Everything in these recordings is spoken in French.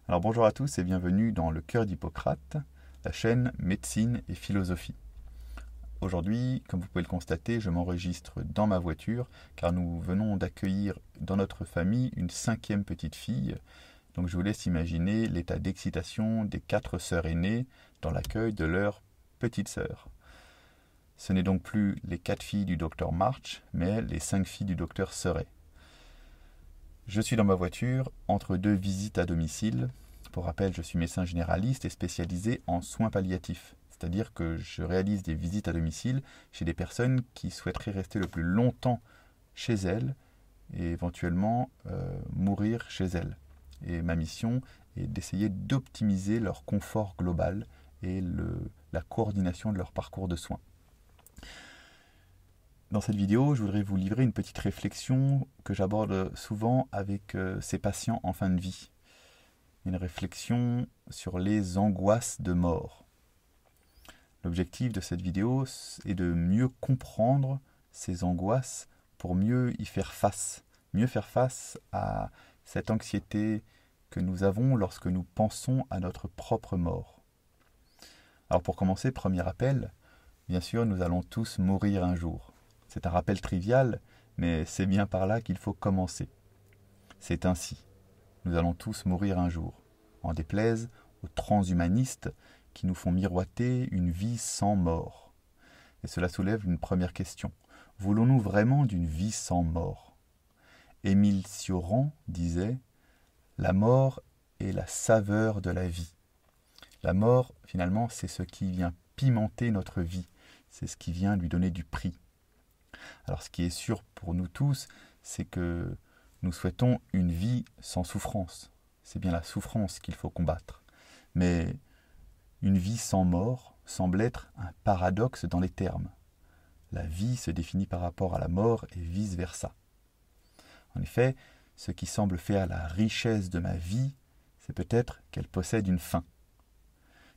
Alors bonjour à tous et bienvenue dans le cœur d'Hippocrate, la chaîne Médecine et Philosophie. Aujourd'hui, comme vous pouvez le constater, je m'enregistre dans ma voiture car nous venons d'accueillir dans notre famille une 5e petite fille. Donc je vous laisse imaginer l'état d'excitation des 4 sœurs aînées dans l'accueil de leur petite sœur. Ce n'est donc plus les 4 filles du docteur March, mais les 5 filles du docteur Seuret. Je suis dans ma voiture entre 2 visites à domicile. Pour rappel, je suis médecin généraliste et spécialisé en soins palliatifs. C'est-à-dire que je réalise des visites à domicile chez des personnes qui souhaiteraient rester le plus longtemps chez elles et éventuellement mourir chez elles. Et ma mission est d'essayer d'optimiser leur confort global et la coordination de leur parcours de soins. Dans cette vidéo, je voudrais vous livrer une petite réflexion que j'aborde souvent avec ces patients en fin de vie. Une réflexion sur les angoisses de mort. L'objectif de cette vidéo est de mieux comprendre ces angoisses pour mieux y faire face. Mieux faire face à cette anxiété que nous avons lorsque nous pensons à notre propre mort. Alors pour commencer, premier rappel, bien sûr, nous allons tous mourir un jour. C'est un rappel trivial, mais c'est bien par là qu'il faut commencer. C'est ainsi. Nous allons tous mourir un jour. En déplaise aux transhumanistes qui nous font miroiter une vie sans mort. Et cela soulève une première question. Voulons-nous vraiment d'une vie sans mort ? Émile Cioran disait « La mort est la saveur de la vie ». La mort, finalement, c'est ce qui vient pimenter notre vie. C'est ce qui vient lui donner du prix. Alors ce qui est sûr pour nous tous, c'est que nous souhaitons une vie sans souffrance. C'est bien la souffrance qu'il faut combattre. Mais une vie sans mort semble être un paradoxe dans les termes. La vie se définit par rapport à la mort et vice-versa. En effet, ce qui semble faire la richesse de ma vie, c'est peut-être qu'elle possède une fin.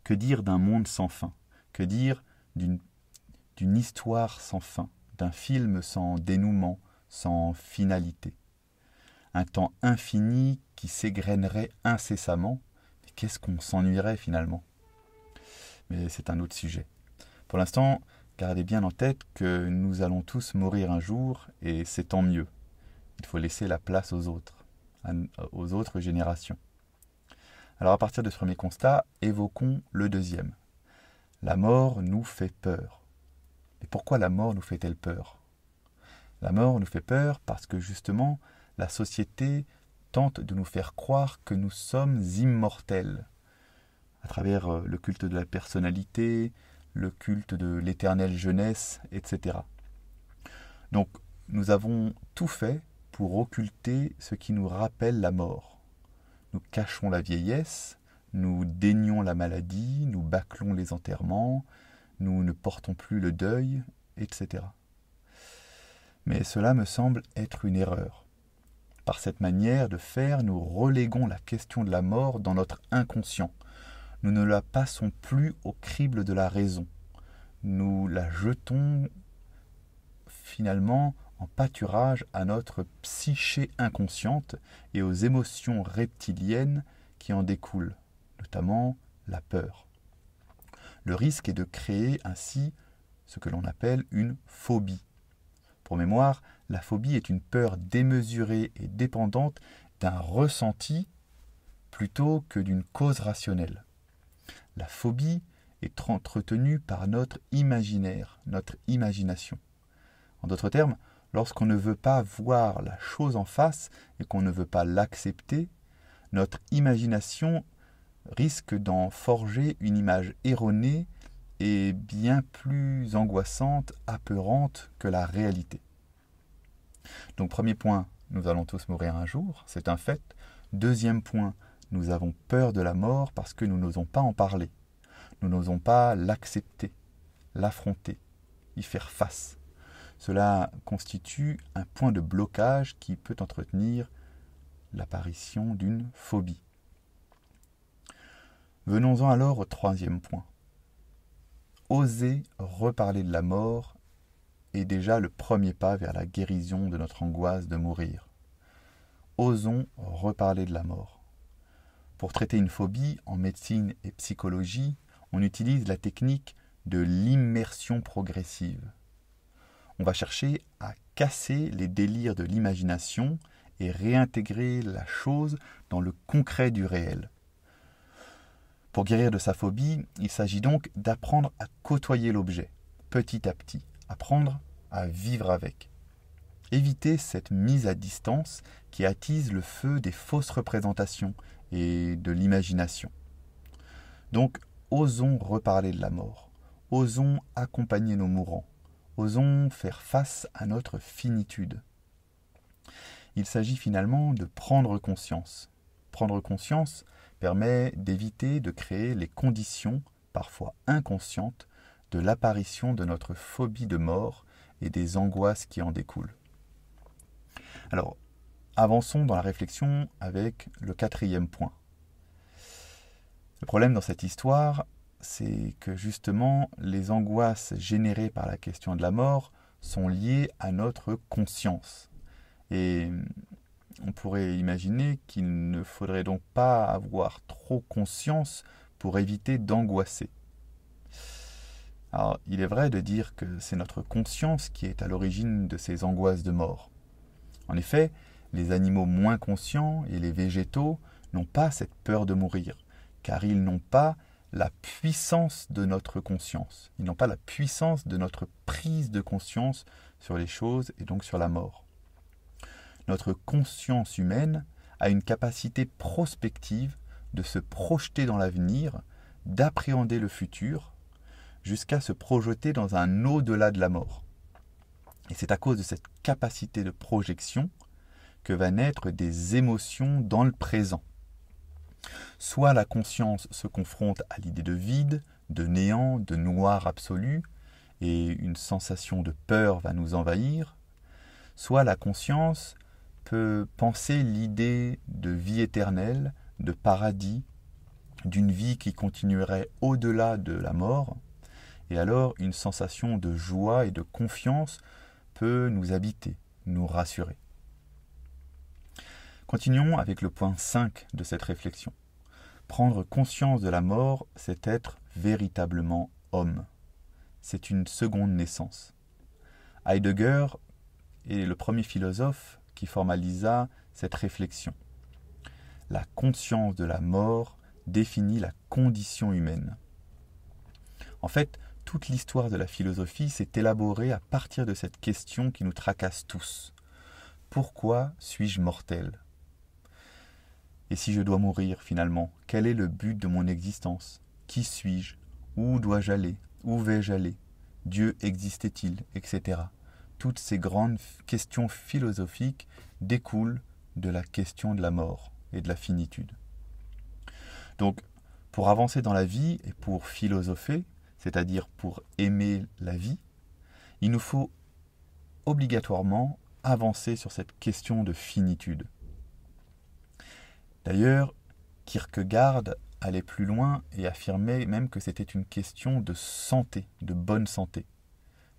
Que dire d'un monde sans fin ? Que dire d'une histoire sans fin ? D'un film sans dénouement, sans finalité. Un temps infini qui s'égrènerait incessamment. Mais qu'est-ce qu'on s'ennuierait finalement ? Mais c'est un autre sujet. Pour l'instant, gardez bien en tête que nous allons tous mourir un jour et c'est tant mieux. Il faut laisser la place aux autres générations. Alors à partir de ce premier constat, évoquons le deuxième. La mort nous fait peur. Mais pourquoi la mort nous fait-elle peur ? La mort nous fait peur parce que justement, la société tente de nous faire croire que nous sommes immortels, à travers le culte de la personnalité, le culte de l'éternelle jeunesse, etc. Donc, nous avons tout fait pour occulter ce qui nous rappelle la mort. Nous cachons la vieillesse, nous dénions la maladie, nous bâclons les enterrements, nous ne portons plus le deuil, etc. Mais cela me semble être une erreur. Par cette manière de faire, nous reléguons la question de la mort dans notre inconscient. Nous ne la passons plus au crible de la raison. Nous la jetons finalement en pâturage à notre psyché inconsciente et aux émotions reptiliennes qui en découlent, notamment la peur. Le risque est de créer ainsi ce que l'on appelle une phobie. Pour mémoire, la phobie est une peur démesurée et dépendante d'un ressenti plutôt que d'une cause rationnelle. La phobie est entretenue par notre imaginaire, notre imagination. En d'autres termes, lorsqu'on ne veut pas voir la chose en face et qu'on ne veut pas l'accepter, notre imagination risque d'en forger une image erronée et bien plus angoissante, apeurante que la réalité. Donc premier point, nous allons tous mourir un jour, c'est un fait. Deuxième point, nous avons peur de la mort parce que nous n'osons pas en parler. Nous n'osons pas l'accepter, l'affronter, y faire face. Cela constitue un point de blocage qui peut entretenir l'apparition d'une phobie. Venons-en alors au troisième point. Oser reparler de la mort est déjà le premier pas vers la guérison de notre angoisse de mourir. Osons reparler de la mort. Pour traiter une phobie en médecine et psychologie, on utilise la technique de l'immersion progressive. On va chercher à casser les délires de l'imagination et réintégrer la chose dans le concret du réel. Pour guérir de sa phobie, il s'agit donc d'apprendre à côtoyer l'objet, petit à petit, apprendre à vivre avec. Éviter cette mise à distance qui attise le feu des fausses représentations et de l'imagination. Donc, osons reparler de la mort, osons accompagner nos mourants, osons faire face à notre finitude. Il s'agit finalement de prendre conscience. Prendre conscience permet d'éviter de créer les conditions, parfois inconscientes, de l'apparition de notre phobie de mort et des angoisses qui en découlent. Alors, avançons dans la réflexion avec le 4e point. Le problème dans cette histoire, c'est que justement, les angoisses générées par la question de la mort sont liées à notre conscience. Et on pourrait imaginer qu'il ne faudrait donc pas avoir trop conscience pour éviter d'angoisser. Alors, il est vrai de dire que c'est notre conscience qui est à l'origine de ces angoisses de mort. En effet, les animaux moins conscients et les végétaux n'ont pas cette peur de mourir, car ils n'ont pas la puissance de notre conscience. Ils n'ont pas la puissance de notre prise de conscience sur les choses et donc sur la mort. Notre conscience humaine a une capacité prospective de se projeter dans l'avenir, d'appréhender le futur, jusqu'à se projeter dans un au-delà de la mort. Et c'est à cause de cette capacité de projection que va naître des émotions dans le présent. Soit la conscience se confronte à l'idée de vide, de néant, de noir absolu, et une sensation de peur va nous envahir, soit la conscience peut penser l'idée de vie éternelle, de paradis, d'une vie qui continuerait au-delà de la mort, et alors une sensation de joie et de confiance peut nous habiter, nous rassurer. Continuons avec le point 5 de cette réflexion. Prendre conscience de la mort, c'est être véritablement homme. C'est une seconde naissance. Heidegger est le premier philosophe qui formalisa cette réflexion. La conscience de la mort définit la condition humaine. En fait, toute l'histoire de la philosophie s'est élaborée à partir de cette question qui nous tracasse tous. Pourquoi suis-je mortel ? Et si je dois mourir finalement, quel est le but de mon existence ? Qui suis-je ? Où dois-je aller ? Où vais-je aller ? Dieu existait-il ? Etc. Toutes ces grandes questions philosophiques découlent de la question de la mort et de la finitude. Donc, pour avancer dans la vie et pour philosopher, c'est-à-dire pour aimer la vie, il nous faut obligatoirement avancer sur cette question de finitude. D'ailleurs, Kierkegaard allait plus loin et affirmait même que c'était une question de santé, de bonne santé.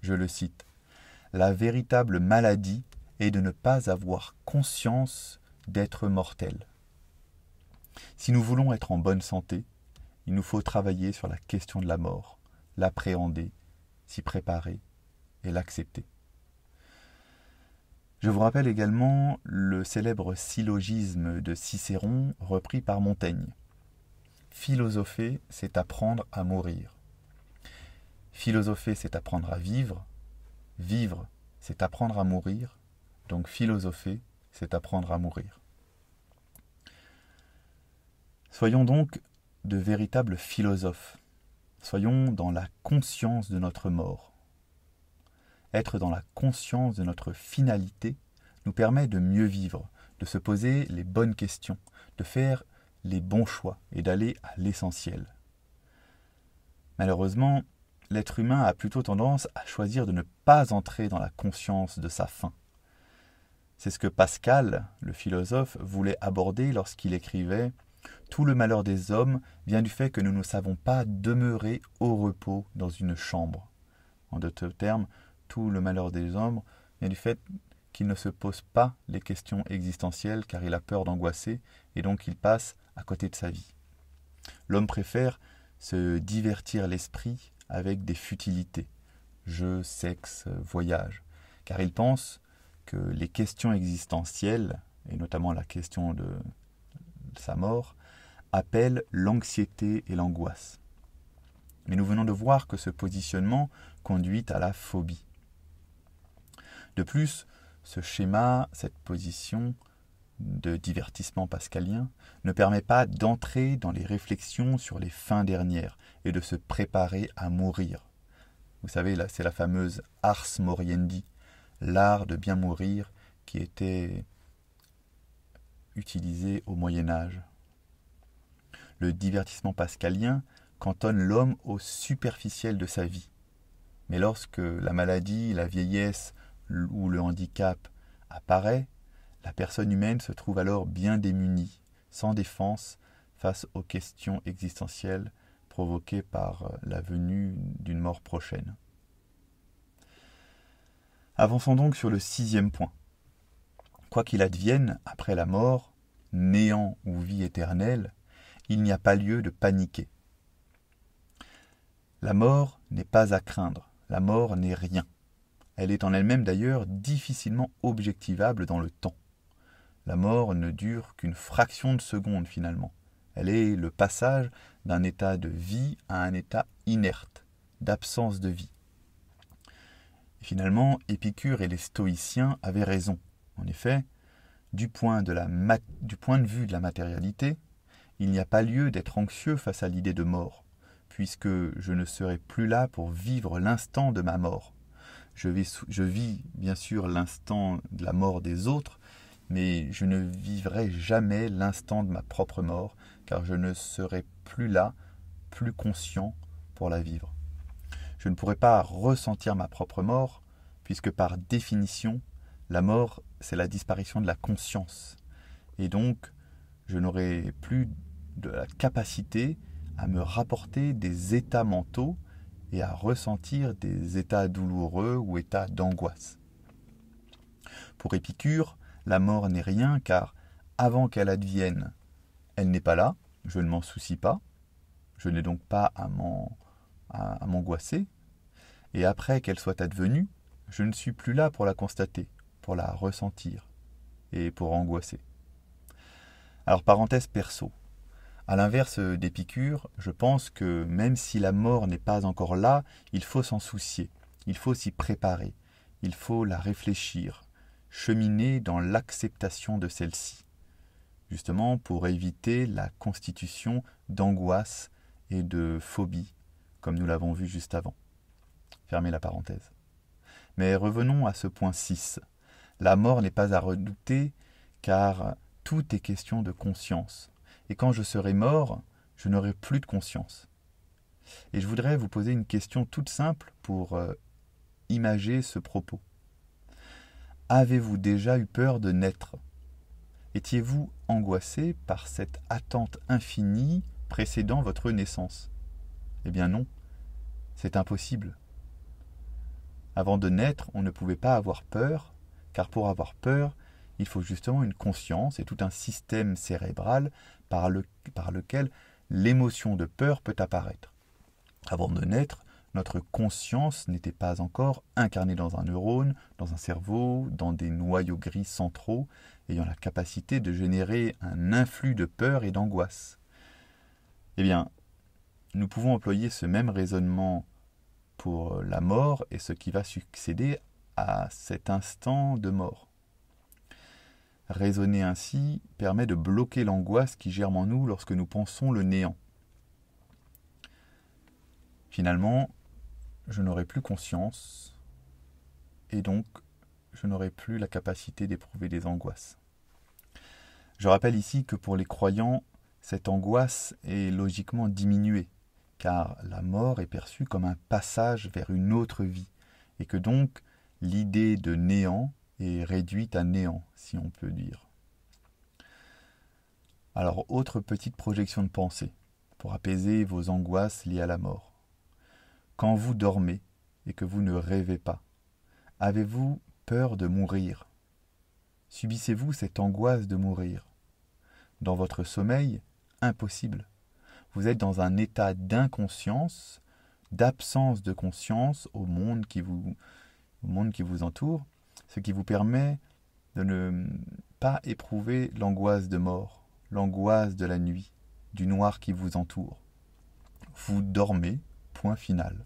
Je le cite, « La véritable maladie est de ne pas avoir conscience d'être mortel. » Si nous voulons être en bonne santé, il nous faut travailler sur la question de la mort, l'appréhender, s'y préparer et l'accepter. Je vous rappelle également le célèbre syllogisme de Cicéron repris par Montaigne. Philosopher, c'est apprendre à mourir. Philosopher, c'est apprendre à vivre. Vivre, c'est apprendre à mourir. Donc philosopher, c'est apprendre à mourir. Soyons donc de véritables philosophes. Soyons dans la conscience de notre mort. Être dans la conscience de notre finalité nous permet de mieux vivre, de se poser les bonnes questions, de faire les bons choix et d'aller à l'essentiel. Malheureusement, l'être humain a plutôt tendance à choisir de ne pas entrer dans la conscience de sa fin. C'est ce que Pascal, le philosophe, voulait aborder lorsqu'il écrivait « Tout le malheur des hommes vient du fait que nous ne savons pas demeurer au repos dans une chambre. » En d'autres termes, tout le malheur des hommes vient du fait qu'il ne se pose pas les questions existentielles car il a peur d'angoisser et donc il passe à côté de sa vie. L'homme préfère se divertir l'esprit avec des futilités, jeux, sexe, voyage, car il pense que les questions existentielles, et notamment la question de sa mort, appellent l'anxiété et l'angoisse. Mais nous venons de voir que ce positionnement conduit à la phobie. De plus, ce schéma, cette position de divertissement pascalien, ne permet pas d'entrer dans les réflexions sur les fins dernières et de se préparer à mourir. Vous savez, là, c'est la fameuse ars moriendi, l'art de bien mourir qui était utilisé au Moyen-Âge. Le divertissement pascalien cantonne l'homme au superficiel de sa vie. Mais lorsque la maladie, la vieillesse ou le handicap apparaît, la personne humaine se trouve alors bien démunie, sans défense, face aux questions existentielles provoquées par la venue d'une mort prochaine. Avançons donc sur le 6e point. Quoi qu'il advienne après la mort, néant ou vie éternelle, il n'y a pas lieu de paniquer. La mort n'est pas à craindre, la mort n'est rien. Elle est en elle-même d'ailleurs difficilement objectivable dans le temps. La mort ne dure qu'une fraction de seconde finalement. Elle est le passage d'un état de vie à un état inerte, d'absence de vie. Et finalement, Épicure et les stoïciens avaient raison. En effet, du point de vue de la matérialité, il n'y a pas lieu d'être anxieux face à l'idée de mort, puisque je ne serai plus là pour vivre l'instant de ma mort. Je vis bien sûr l'instant de la mort des autres, mais je ne vivrai jamais l'instant de ma propre mort, car je ne serai plus là, plus conscient pour la vivre. Je ne pourrai pas ressentir ma propre mort, puisque par définition, la mort, c'est la disparition de la conscience. Et donc, je n'aurai plus de la capacité à me rapporter des états mentaux et à ressentir des états douloureux ou états d'angoisse. Pour Épicure, la mort n'est rien car avant qu'elle advienne, elle n'est pas là, je ne m'en soucie pas, je n'ai donc pas à m'angoisser, et après qu'elle soit advenue, je ne suis plus là pour la constater, pour la ressentir et pour angoisser. Alors parenthèse perso, à l'inverse d'Épicure, je pense que même si la mort n'est pas encore là, il faut s'en soucier, il faut s'y préparer, il faut la réfléchir, cheminer dans l'acceptation de celle-ci, justement pour éviter la constitution d'angoisse et de phobie, comme nous l'avons vu juste avant. Fermez la parenthèse. Mais revenons à ce point 6. La mort n'est pas à redouter, car tout est question de conscience. Et quand je serai mort, je n'aurai plus de conscience. Et je voudrais vous poser une question toute simple pour imager ce propos. Avez-vous déjà eu peur de naître ? Étiez-vous angoissé par cette attente infinie précédant votre naissance ? Eh bien non, c'est impossible. Avant de naître, on ne pouvait pas avoir peur, car pour avoir peur, il faut justement une conscience et tout un système cérébral par lequel l'émotion de peur peut apparaître. Avant de naître, notre conscience n'était pas encore incarnée dans un neurone, dans un cerveau, dans des noyaux gris centraux, ayant la capacité de générer un influx de peur et d'angoisse. Eh bien, nous pouvons employer ce même raisonnement pour la mort et ce qui va succéder à cet instant de mort. Raisonner ainsi permet de bloquer l'angoisse qui germe en nous lorsque nous pensons le néant. Finalement, je n'aurai plus conscience et donc je n'aurai plus la capacité d'éprouver des angoisses. Je rappelle ici que pour les croyants, cette angoisse est logiquement diminuée, car la mort est perçue comme un passage vers une autre vie, et que donc l'idée de néant est réduite à néant, si on peut dire. Alors, autre petite projection de pensée, pour apaiser vos angoisses liées à la mort. Quand vous dormez et que vous ne rêvez pas, avez-vous peur de mourir ? Subissez-vous cette angoisse de mourir ? Dans votre sommeil, impossible. Vous êtes dans un état d'inconscience, d'absence de conscience au monde qui vous entoure, ce qui vous permet de ne pas éprouver l'angoisse de mort, l'angoisse de la nuit, du noir qui vous entoure. Vous dormez, point final.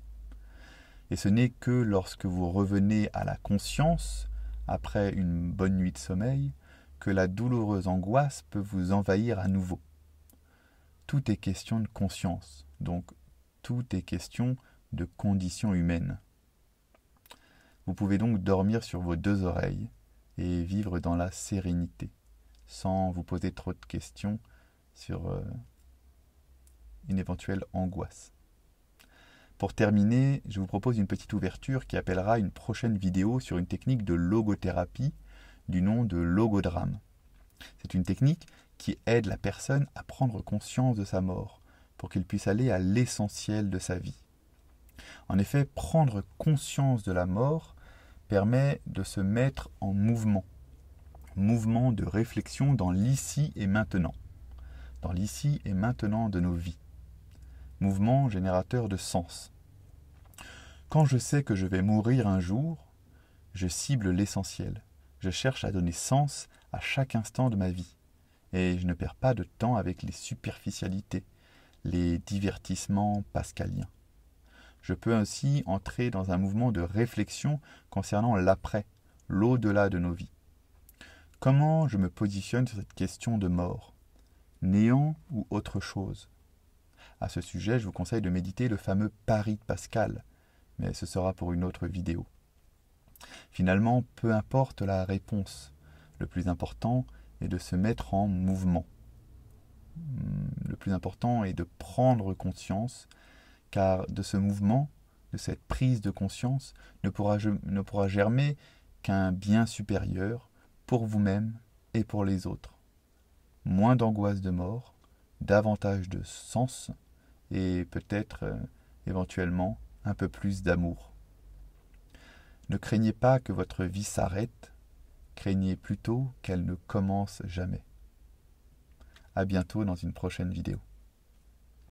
Et ce n'est que lorsque vous revenez à la conscience, après une bonne nuit de sommeil, que la douloureuse angoisse peut vous envahir à nouveau. Tout est question de conscience, donc tout est question de conditions humaines. Vous pouvez donc dormir sur vos deux oreilles et vivre dans la sérénité, sans vous poser trop de questions sur une éventuelle angoisse. Pour terminer, je vous propose une petite ouverture qui appellera une prochaine vidéo sur une technique de logothérapie du nom de logodrame. C'est une technique qui aide la personne à prendre conscience de sa mort, pour qu'il puisse aller à l'essentiel de sa vie. En effet, prendre conscience de la mort permet de se mettre en mouvement de réflexion dans l'ici et maintenant, de nos vies. Mouvement générateur de sens. Quand je sais que je vais mourir un jour, je cible l'essentiel. Je cherche à donner sens à chaque instant de ma vie. Et je ne perds pas de temps avec les superficialités, les divertissements pascaliens. Je peux ainsi entrer dans un mouvement de réflexion concernant l'après, l'au-delà de nos vies. Comment je me positionne sur cette question de mort? Néant ou autre chose? À ce sujet, je vous conseille de méditer le fameux pari de Pascal, mais ce sera pour une autre vidéo. Finalement, peu importe la réponse, le plus important est de se mettre en mouvement. Le plus important est de prendre conscience, car de ce mouvement, de cette prise de conscience, ne pourra germer qu'un bien supérieur pour vous-même et pour les autres. Moins d'angoisse de mort, davantage de sens et peut-être éventuellement un peu plus d'amour. Ne craignez pas que votre vie s'arrête, craignez plutôt qu'elle ne commence jamais. À bientôt dans une prochaine vidéo.